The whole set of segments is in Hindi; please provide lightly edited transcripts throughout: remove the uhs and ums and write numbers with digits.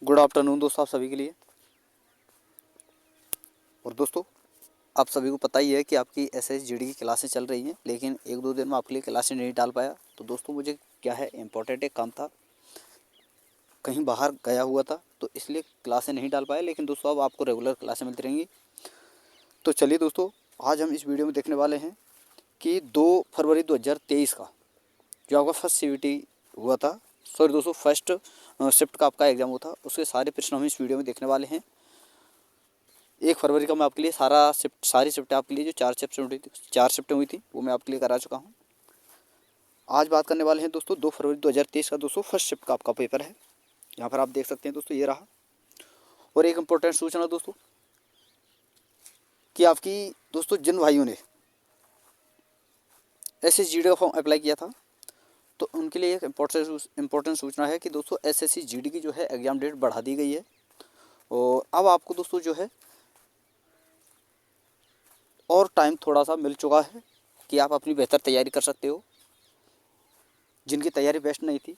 गुड आफ्टरनून दोस्तों आप सभी के लिए। और दोस्तों आप सभी को पता ही है कि आपकी SSGD की क्लासें चल रही हैं, लेकिन एक दो दिन में आपके लिए क्लासें नहीं डाल पाया। तो दोस्तों मुझे क्या है, इम्पोर्टेंट एक काम था, कहीं बाहर गया हुआ था, तो इसलिए क्लासें नहीं डाल पाया। लेकिन दोस्तों अब आपको रेगुलर क्लासें मिलती रहेंगी। तो चलिए दोस्तों, आज हम इस वीडियो में देखने वाले हैं कि 2 फरवरी 2023 का जो आपका फर्स्ट CVT हुआ था, सॉरी दोस्तों फर्स्ट शिफ्ट का आपका एग्ज़ाम हुआ था, उसके सारे प्रश्न हम इस वीडियो में देखने वाले हैं। 1 फरवरी का मैं आपके लिए सारी शिफ्टें आपके लिए जो 4 शिफ्टें हुई थी वो मैं आपके लिए करा चुका हूँ। आज बात करने वाले हैं दोस्तों 2 फरवरी 2023 का दोस्तों फर्स्ट शिफ्ट का आपका पेपर है। यहाँ पर आप देख सकते हैं दोस्तों, ये रहा। और एक इम्पोर्टेंट सूचना दोस्तों कि आपकी दोस्तों जिन भाइयों ने SSGD का फॉर्म अप्लाई किया था, तो उनके लिए एक इम्पोर्टेंट सूचना है कि दोस्तों SSGD की जो है एग्ज़ाम डेट बढ़ा दी गई है। और अब आपको दोस्तों जो है और टाइम थोड़ा सा मिल चुका है कि आप अपनी बेहतर तैयारी कर सकते हो। जिनकी तैयारी बेस्ट नहीं थी,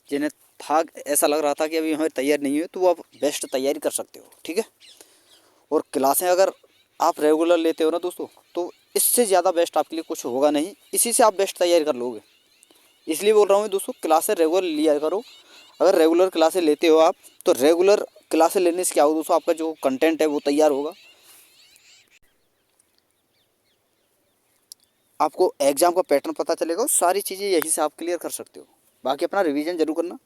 जिन्हें था ऐसा लग रहा था कि अभी हमें तैयार नहीं हुई, तो वो आप बेस्ट तैयारी कर सकते हो, ठीक है। और क्लासें अगर आप रेगुलर लेते हो ना दोस्तों, तो इससे ज़्यादा बेस्ट आपके लिए कुछ होगा नहीं, इसी से आप बेस्ट तैयारी कर लोगे। इसलिए बोल रहा हूँ दोस्तों, क्लासें रेगुलर लिया करो। अगर रेगुलर क्लासें लेते हो आप, तो रेगुलर क्लासें लेने से क्या होगा दोस्तों, आपका जो कंटेंट है वो तैयार होगा, आपको एग्ज़ाम का पैटर्न पता चलेगा और सारी चीज़ें यहीं से आप क्लियर कर सकते हो। बाकी अपना रिवीजन जरूर करना।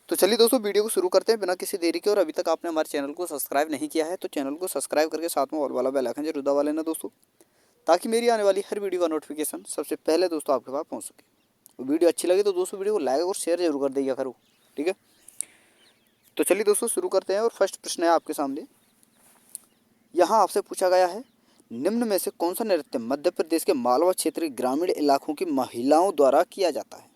तो चलिए दोस्तों, वीडियो को शुरू करते हैं बिना किसी देरी के। और अभी तक आपने हमारे चैनल को सब्सक्राइब नहीं किया है, तो चैनल को सब्सक्राइब करके साथ में ऑल वाला बेल आइकन जरूर दबा लेना दोस्तों, ताकि मेरी आने वाली हर वीडियो का नोटिफिकेशन सबसे पहले दोस्तों आपके पास पहुँच सके। और वीडियो अच्छी लगे तो दोस्तों वीडियो को लाइक और शेयर जरूर कर दिया करो, ठीक है। तो चलिए दोस्तों शुरू करते हैं। और फर्स्ट प्रश्न है आपके सामने। यहाँ आपसे पूछा गया है, निम्न में से कौन सा नृत्य मध्य प्रदेश के मालवा क्षेत्र के ग्रामीण इलाकों की महिलाओं द्वारा किया जाता है।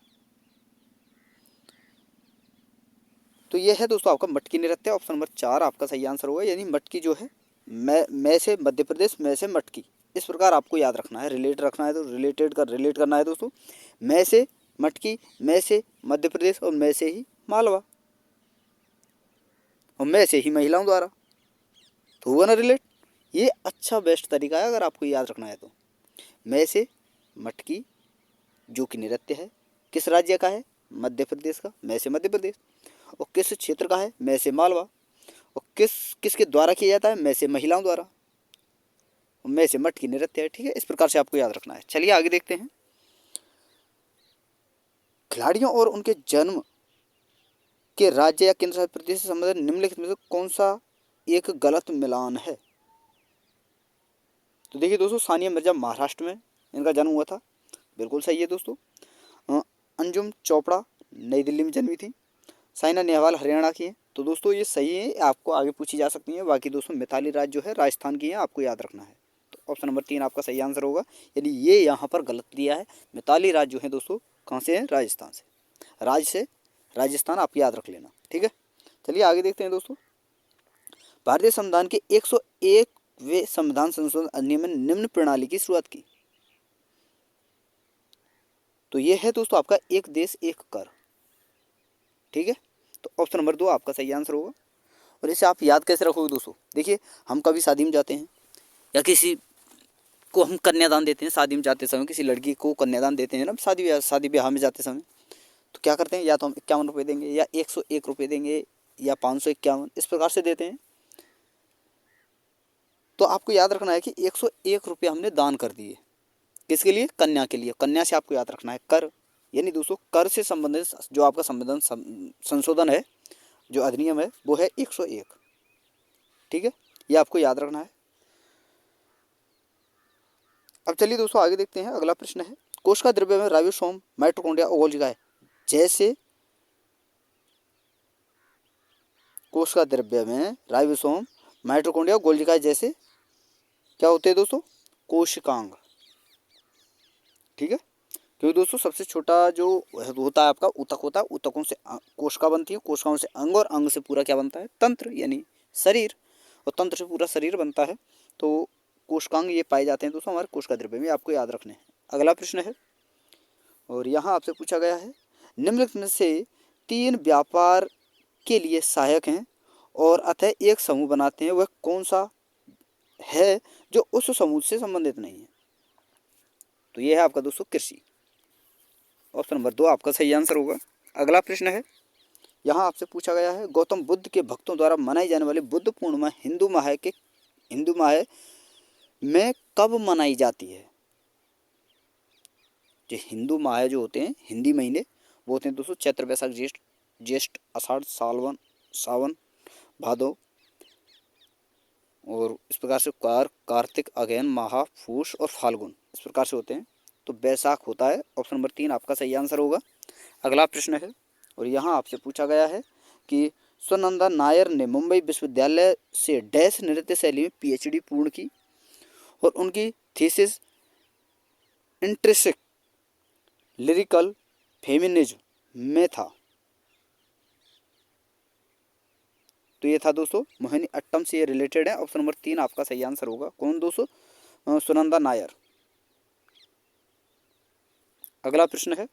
तो यह है दोस्तों आपका मटकी नृत्य। ऑप्शन नंबर 4 आपका सही आंसर होगा। यानी मटकी जो है, मैं से मध्य प्रदेश, मैं से मटकी, इस प्रकार आपको याद रखना है, रिलेट रखना है। तो रिलेट करना है दोस्तों, मैं से मटकी, मैं से मध्य प्रदेश और मैं से ही मालवा और मैं से ही महिलाओं द्वारा, तो हुआ ना रिलेट। ये अच्छा बेस्ट तरीका है अगर आपको याद रखना है तो। मैं से मटकी जो कि नृत्य है, किस राज्य का है, मध्य प्रदेश का, मैं से मध्य प्रदेश। और किस क्षेत्र का है, मैं से मालवा। और किसके द्वारा किया जाता है, मैं से महिलाओं द्वारा। और मैं से मटकी नृत्य है, ठीक है। इस प्रकार से आपको याद रखना है। चलिए आगे देखते हैं। खिलाड़ियों और उनके जन्म के राज्य या केंद्र शासित प्रदेश से संबंधित निम्नलिखित में से कौन सा एक गलत मिलान है। तो देखिए दोस्तों, सानिया मिर्जा महाराष्ट्र में इनका जन्म हुआ था, बिल्कुल सही है दोस्तों। अंजुम चोपड़ा नई दिल्ली में जन्मी थी। साइना नेहवाल हरियाणा की है, तो दोस्तों ये सही है, आपको आगे पूछी जा सकती है। बाकी दोस्तों मिताली राज जो है राजस्थान की है, आपको याद रखना है। तो ऑप्शन नंबर 3 आपका सही आंसर होगा। यानी ये यहाँ पर गलत दिया है। मिताली राज जो है दोस्तों कहाँ से है, राजस्थान से। राज से राजस्थान आप याद रख लेना, ठीक है। चलिए आगे देखते हैं दोस्तों। भारतीय संविधान के 101वें संविधान संशोधन अधिनियम में निम्न प्रणाली की शुरुआत की। तो ये है दोस्तों आपका एक देश एक कर, ठीक है। तो ऑप्शन नंबर 2 आपका सही आंसर होगा। और इसे आप याद कैसे रखोगे दोस्तों, देखिए हम कभी शादी में जाते हैं या किसी को हम कन्यादान देते हैं, शादी में जाते समय किसी लड़की को कन्यादान देते हैं ना, शादी ब्याह में जाते समय, तो क्या करते हैं, या तो हम 51 रुपये देंगे, या 101 रुपये देंगे, या 551, इस प्रकार से देते हैं। तो आपको याद रखना है कि 101 रुपये हमने दान कर दिए, किसके लिए, कन्या के लिए। कन्या से आपको याद रखना है कर। यानी दोस्तों कर से संबंधित जो आपका संविधान संशोधन है, जो अधिनियम है, वो है 101, ठीक है। ये आपको याद रखना है। अब चलिए दोस्तों आगे देखते हैं। अगला प्रश्न है, कोशिका द्रव्य में राइबोसोम, माइटोकॉन्ड्रिया और गोल्गी जैसे, कोशिका द्रव्य में राइबोसोम, माइटोकॉन्ड्रिया और गोल्गी जैसे क्या होते हैं दोस्तों, कोशिकांग, ठीक है। क्योंकि दोस्तों सबसे छोटा जो होता है आपका ऊतक होता है, ऊतकों से कोशिका बनती है, कोशिकाओं से अंग, और अंग से पूरा क्या बनता है, तंत्र यानी शरीर, और तंत्र से पूरा शरीर बनता है। तो कोशिकांग ये पाए जाते हैं दोस्तों हमारे कोशिका द्रव्य में, आपको याद रखने हैं। अगला प्रश्न है, और यहाँ आपसे पूछा गया है, निम्नलिखित में से 3 व्यापार के लिए सहायक हैं और अतः एक समूह बनाते हैं, वह कौन सा है जो उस समूह से संबंधित नहीं है? तो ये है आपका दोस्तों कृषि। ऑप्शन नंबर 2 आपका सही आंसर होगा। अगला प्रश्न है, यहाँ आपसे पूछा गया है, गौतम बुद्ध के भक्तों द्वारा मनाई जाने वाली बुद्ध पूर्णिमा हिंदू माह में कब मनाई जाती है? जो हिंदू माह जो होते हैं, हिंदी महीने, वो होते हैं दोस्तों चैत्र वैशाख ज्येष्ठ आषाढ़ सावन भादो, और इस प्रकार से कार्तिक अगहन माह पूष और फाल्गुन, इस प्रकार से होते हैं। तो बैसाख होता है। ऑप्शन नंबर 3 आपका सही आंसर होगा। अगला प्रश्न है, और यहाँ आपसे पूछा गया है कि सुनंदा नायर ने मुंबई विश्वविद्यालय से डैश नृत्य शैली में पीएचडी पूर्ण की और उनकी थीसिस इंट्रिंसिक लिरिकल फेमिनिज्म में था। तो ये था दोस्तों मोहिनी अट्टम से ये रिलेटेड है। ऑप्शन नंबर 3 आपका सही आंसर होगा। कौन दोस्तों? सुनंदा नायर। अगला प्रश्न है,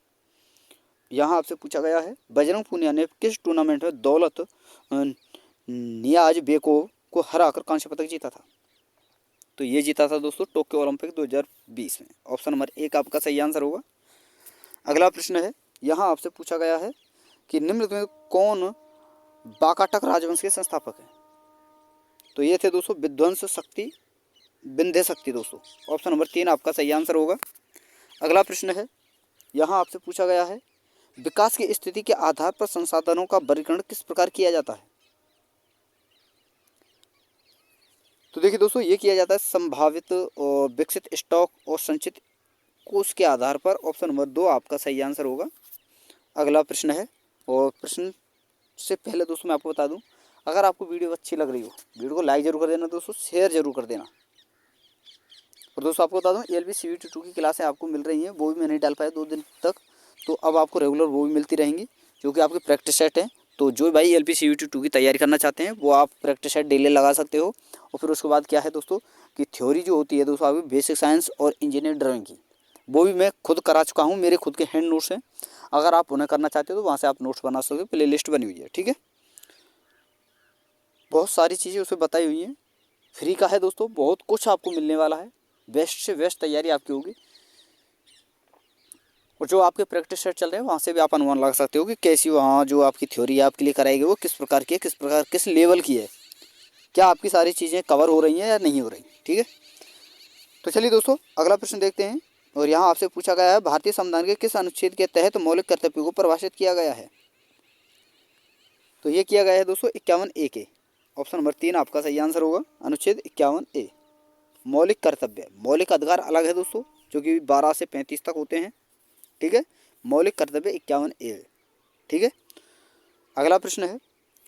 यहाँ आपसे पूछा गया है, बजरंग पूनिया ने किस टूर्नामेंट में दौलत नियाज बेकोव को हराकर कांस्य पदक जीता था? तो ये जीता था दोस्तों टोक्यो ओलंपिक 2020 में। ऑप्शन नंबर 1 आपका सही आंसर होगा। अगला प्रश्न है, यहाँ आपसे पूछा गया है कि निम्नलिखित में कौन वाकाटक राजवंश के संस्थापक है? तो ये थे दोस्तों विंध्य शक्ति दोस्तों। ऑप्शन नंबर 3 आपका सही आंसर होगा। अगला प्रश्न है, यहाँ आपसे पूछा गया है, विकास की स्थिति के आधार पर संसाधनों का वर्गीकरण किस प्रकार किया जाता है? तो देखिए दोस्तों, ये किया जाता है संभावित और विकसित स्टॉक और संचित कोष के आधार पर। ऑप्शन नंबर 2 आपका सही आंसर होगा। अगला प्रश्न है, और प्रश्न से पहले दोस्तों मैं आपको बता दूं, अगर आपको वीडियो अच्छी लग रही हो, वीडियो को लाइक जरूर कर देना दोस्तों, शेयर जरूर कर देना। और दोस्तों आपको बता दूं, ELB CVT 2 की क्लासें आपको मिल रही हैं, वो भी मैं नहीं डाल पाया 2 दिन तक, तो अब आपको रेगुलर वो भी मिलती रहेंगी, जो कि आपकी प्रैक्टिस सेट है। तो जो भाई ELB CVT 2 की तैयारी करना चाहते हैं, वो आप प्रैक्टिस सेट डेली लगा सकते हो। और फिर उसके बाद क्या है दोस्तों कि थ्योरी जो होती है दोस्तों आपकी बेसिक साइंस और इंजीनियरिंग ड्राइंग की, वो भी मैं खुद करा चुका हूँ, मेरे खुद के हैंड नोट्स हैं। अगर आप उन्हें करना चाहते हो तो वहाँ से आप नोट्स बना सकते हो, प्ले लिस्ट बनी हुई है, ठीक है। बहुत सारी चीज़ें उसमें बताई हुई हैं, फ्री का है दोस्तों, बहुत कुछ आपको मिलने वाला है, बेस्ट से बेस्ट तैयारी आपकी होगी। और जो आपके प्रैक्टिस सेट चल रहे हैं, वहाँ से भी आप अनुमान लगा सकते हो कि कैसी वहाँ जो आपकी थ्योरी आपके लिए कराएगी वो किस प्रकार की है, किस लेवल की है, क्या आपकी सारी चीज़ें कवर हो रही हैं या नहीं हो रही, ठीक है। तो चलिए दोस्तों अगला प्रश्न देखते हैं, और यहाँ आपसे पूछा गया है, भारतीय संविधान के किस अनुच्छेद के तहत मौलिक कर्तव्यों को परिभाषित किया गया है? तो ये किया गया है दोस्तों 51A के। ऑप्शन नंबर 3 आपका सही आंसर होगा। अनुच्छेद 51A मौलिक कर्तव्य। मौलिक अधिकार अलग है दोस्तों, जो कि 12 से 35 तक होते हैं, ठीक है। मौलिक कर्तव्य 51A, ठीक है। अगला प्रश्न है,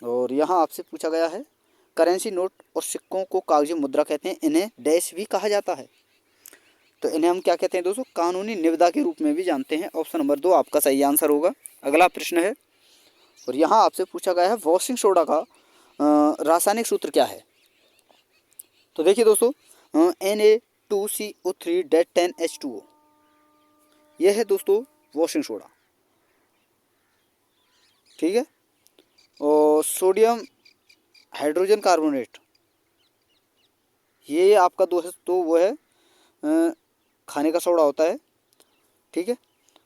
और यहाँ आपसे पूछा गया है, करेंसी नोट और सिक्कों को कागजी मुद्रा कहते हैं, इन्हें डैश भी कहा जाता है। तो इन्हें हम क्या कहते हैं दोस्तों? कानूनी निविदा के रूप में भी जानते हैं। ऑप्शन नंबर 2 आपका सही आंसर होगा। अगला प्रश्न है, और यहाँ आपसे पूछा गया है, वॉशिंग सोडा का रासायनिक सूत्र क्या है? तो देखिए दोस्तों, Na2CO3-10H2O, यह है दोस्तों वॉशिंग सोडा, ठीक है। और सोडियम हाइड्रोजन कार्बोनेट, ये आपका दोस्तों वो है खाने का सोडा होता है, ठीक है।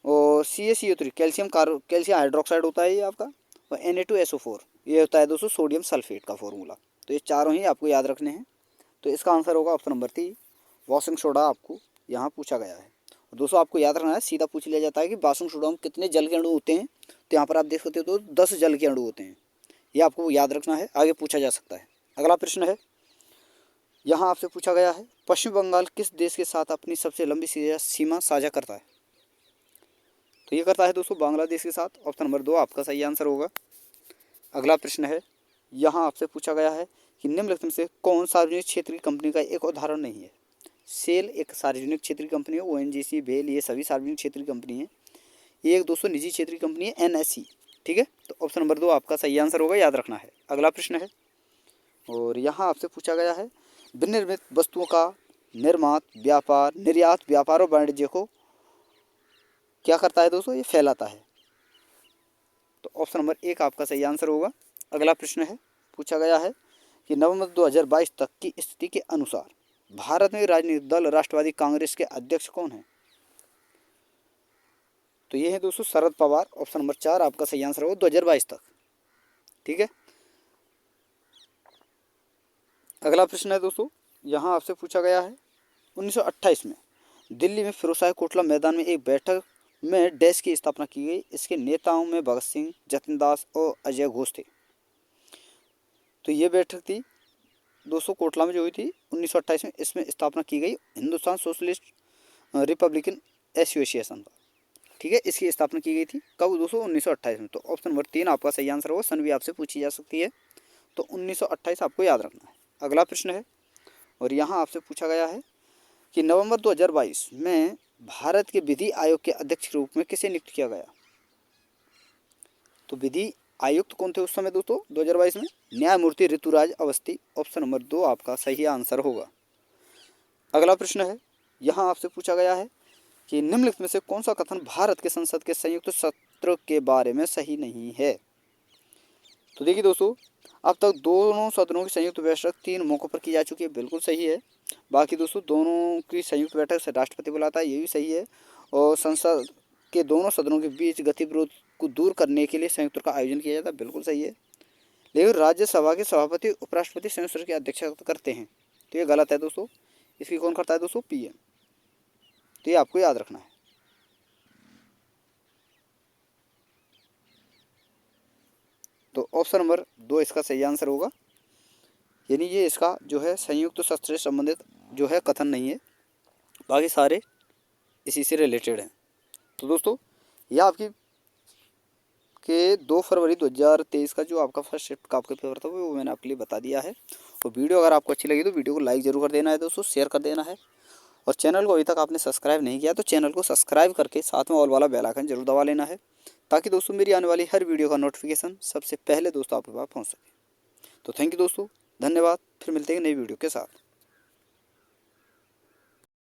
और CaCO3 कैल्शियम हाइड्रोक्साइड होता है ये आपका। और Na2SO4 ये होता है दोस्तों सोडियम सल्फेट का फॉर्मूला। तो ये चारों ही आपको याद रखने हैं। तो इसका आंसर होगा ऑप्शन नंबर 3 वॉशिंग सोडा आपको यहाँ पूछा गया है। और दोस्तों आपको याद रखना है, सीधा पूछ लिया जाता है कि वॉशिंग सोडा में कितने जल के अणु होते हैं, तो यहाँ पर आप देख सकते हो तो 10 जल के अणु होते हैं, ये आपको याद रखना है, आगे पूछा जा सकता है। अगला प्रश्न है, यहाँ आपसे पूछा गया है, पश्चिम बंगाल किस देश के साथ अपनी सबसे लंबी सीमा साझा करता है? तो ये करता है दोस्तों बांग्लादेश के साथ। ऑप्शन नंबर 2 आपका सही आंसर होगा। अगला प्रश्न है, यहाँ आपसे पूछा गया है कि निम्नलिखित में से कौन सार्वजनिक क्षेत्र की कंपनी का एक उदाहरण नहीं है? सेल एक सार्वजनिक क्षेत्र की कंपनी है, ONGC, बेल, ये सभी सार्वजनिक क्षेत्र की कंपनी है। ये एक दोस्तों निजी क्षेत्र की कंपनी है, NSE, ठीक है। तो ऑप्शन नंबर 2 आपका सही आंसर होगा, याद रखना है। अगला प्रश्न है, और यहाँ आपसे पूछा गया है, विनिर्मित वस्तुओं का निर्यात व्यापार और वाणिज्य को क्या करता है दोस्तों? ये फैलाता है। तो ऑप्शन नंबर 1 आपका सही आंसर होगा। अगला प्रश्न है, पूछा गया है कि नवंबर 2022 तक की स्थिति के अनुसार भारत में राजनीतिक दल राष्ट्रवादी कांग्रेस के अध्यक्ष कौन है? तो ये है दोस्तों शरद पवार। ऑप्शन नंबर 4 आपका सही आंसर होगा 2022 तक। ठीक है। अगला प्रश्न है दोस्तों, यहाँ आपसे पूछा गया है 1928 में दिल्ली में फिरोजशाह कोटला मैदान में एक बैठक में डैश की स्थापना की गई। इसके नेताओं में भगत सिंह, जतिन दास और अजय घोष थे। तो ये बैठक थी दोस्तों कोटला में जो हुई थी 1928 में। इसमें स्थापना की गई हिंदुस्तान सोशलिस्ट रिपब्लिकन एसोसिएशन था। ठीक है, इसकी स्थापना की गई थी कब दोस्तों? 1928 में। तो ऑप्शन नंबर 3 आपका सही आंसर होगा। सन भी आपसे पूछी जा सकती है, तो 1928 आपको याद रखना है। अगला प्रश्न है, और यहाँ आपसे पूछा गया है कि नवंबर 2022 में भारत के विधि आयोग के अध्यक्ष के रूप में किसे नियुक्त किया गया? तो विधि आयुक्त कौन थे उस समय दोस्तों 2022 में? न्यायमूर्ति ऋतुराज अवस्थी। ऑप्शन नंबर 2 आपका सही आंसर होगा। अगला प्रश्न है, यहाँ आपसे पूछा गया है कि निम्नलिखित में से कौन सा कथन भारत के संसद के संयुक्त सत्र के बारे में सही नहीं है? तो देखिए दोस्तों, अब तक दोनों सदनों की संयुक्त बैठक 3 मौकों पर की जा चुकी है, बिल्कुल सही है। बाकी दोस्तों दोनों की संयुक्त बैठक से राष्ट्रपति बुलाता है, ये भी सही है। और संसद के दोनों सदनों के बीच गतिविरोध को दूर करने के लिए संयुक्त का आयोजन किया जाता है, बिल्कुल सही है। लेकिन राज्यसभा के सभापति उपराष्ट्रपति संयुक्त सत्र की अध्यक्षता करते हैं, तो ये गलत है दोस्तों। इसकी कौन करता है दोस्तों? पीएम। तो ये आपको याद रखना है। तो ऑप्शन नंबर 2 इसका सही आंसर होगा। यानी ये इसका जो है संयुक्त सत्र से संबंधित जो है कथन नहीं है, बाकी सारे इसी से रिलेटेड हैं। तो दोस्तों यह आपकी के 2 फरवरी 2023 का जो आपका फर्स्ट शिफ्ट का आपका पेपर था वो मैंने आपके लिए बता दिया है। और वीडियो अगर आपको अच्छी लगी तो वीडियो को लाइक जरूर कर देना है दोस्तों, शेयर कर देना है। और चैनल को अभी तक आपने सब्सक्राइब नहीं किया तो चैनल को सब्सक्राइब करके साथ में ऑल वाला बेल आइकन जरूर दबा लेना है, ताकि दोस्तों मेरी आने वाली हर वीडियो का नोटिफिकेशन सबसे पहले दोस्तों आपके पास पहुँच सके। तो थैंक यू दोस्तों, धन्यवाद। फिर मिलते हैं नई वीडियो के साथ।